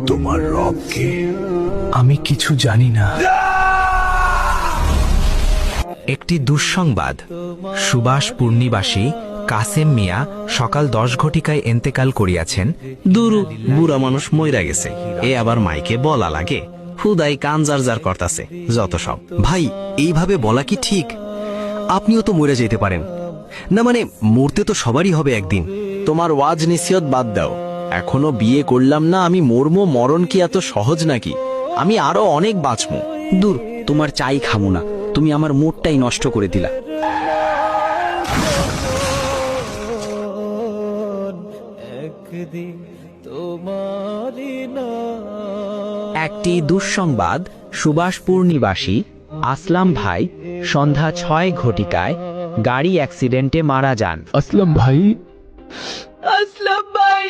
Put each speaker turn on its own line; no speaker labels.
তোমার রবকে? আমি কিছু জানি না।
একটি দুঃসংবাদ। সুভাষপুর নিবাসী কাসেম মিয়া সকাল 10 ঘটিকায় এন্তেকাল করিয়াছেন।
দুরু বুড়া মানুষ মইরা গেছে, এ আবার মাইকে বলা লাগে? হুদাই কান জার করতাছে যত সব।
ভাই, এইভাবে বলা কি ঠিক? আপনিও তো মরে যেতে পারেন না, মানে মরতে তো সবারই হবে একদিন।
তোমার ওয়াজ নিসিয়ত বাদ দাও। এখনো বিয়ে করলাম না, আমি মরমো? মরণ কি এত সহজ নাকি? আমি আরো অনেক বাঁচমু।
দূর, তোমার চাই খামু না, তুমি আমার মুডটাই নষ্ট করে দিলা।
একটি দুঃসংবাদ। সুভাষপুর নিবাসী আসলাম ভাই সন্ধ্যা 6 ঘটিকায় গাড়ি অ্যাক্সিডেন্টে মারা যান।
আসলাম ভাই,
আসলাম ভাই।